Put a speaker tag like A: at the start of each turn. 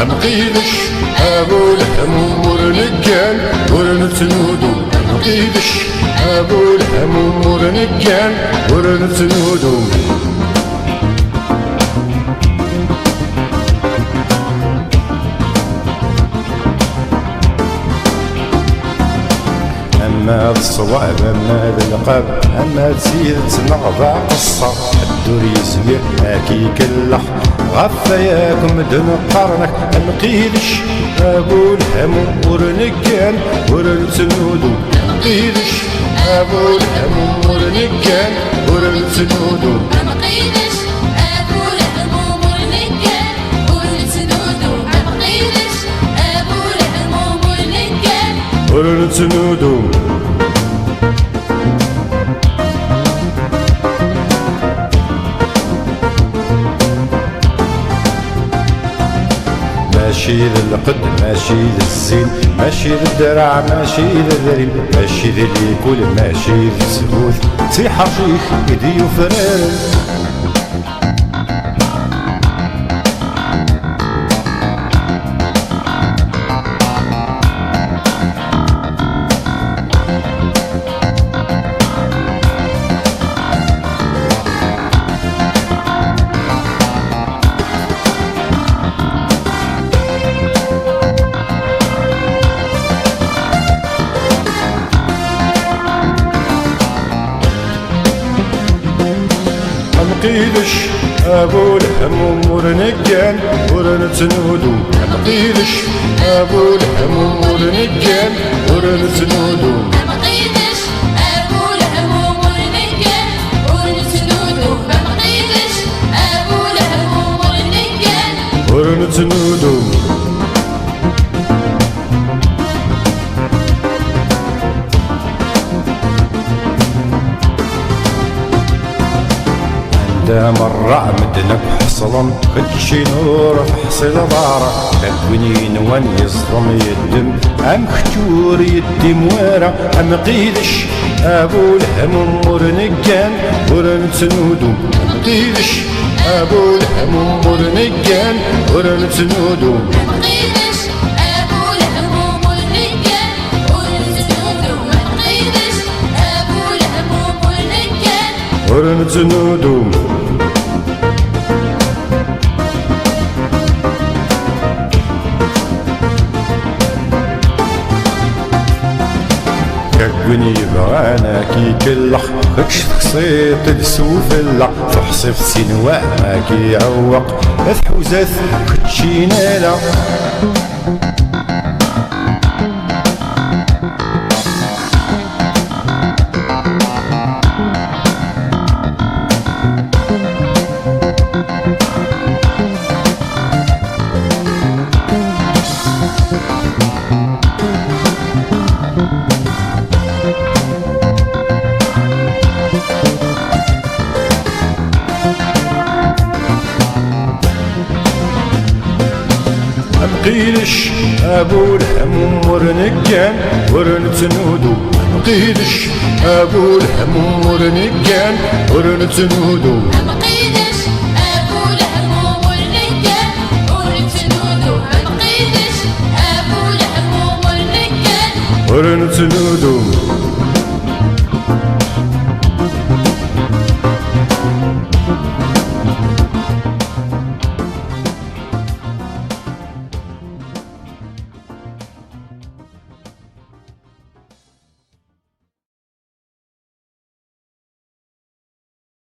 A: أمقيدش أبو الهموم ورنقان ورنتنودو أمقيدش أبو الهموم ورنقان ورنتنودو أما الصواب أما القاب أما تزيد نغضى قصة الدور يسير هاكي كلح غفاياكم دن قرنك أمقيدش أبو الهموم ورنقان ورنتنودو أمقيدش أبو الهموم ورنقان ورنتنودو
B: أمقيدش أبو الهموم ورنقان ورنتنودو أمقيدش أبو الهموم ورنقان
A: ورنتنودو ماشي للقد ماشي للزين ماشي للدرع ماشي للذريب ماشي للكل ماشي للسهول تصيح رشيخ يدي وفرار أمقيدش أبو الهموم ورنقان ورنتنودو أمقيدش أبو الهموم ورنقان ورنتنودو
B: أمقيدش أبو الهموم ورنقان ورنتنودو أمقيدش أبو الهموم ورنقان
A: ورنتنودو مرة مدنك حصلا خدشي نور حصل ضارة تكوينين وان يصدم يدم أم ختور يدي موارة أم قيدش أبو الهموم ورنقان ورنتنودو أم قيدش أبو الهموم ورنقان ورنتنودو
B: أمقيدش أبو الهموم ورنقان ورنتنودو أمقيدش أبو الهموم ورنقان
A: ورنتنودو كوني بغانا كي كلخ خدش تخصيط السوف اللع تحصف سنواء ما كي عوق اثحوزات خدشي نالا أمقيدش أبو الهموم ورنقان ورنتنودو أمقيدش أبو الهموم ورنقان ورنتنودو
B: أمقيدش أبو الهموم ورنقان ورنتنودو أمقيدش أبو الهموم ورنقان
A: ورنتنودو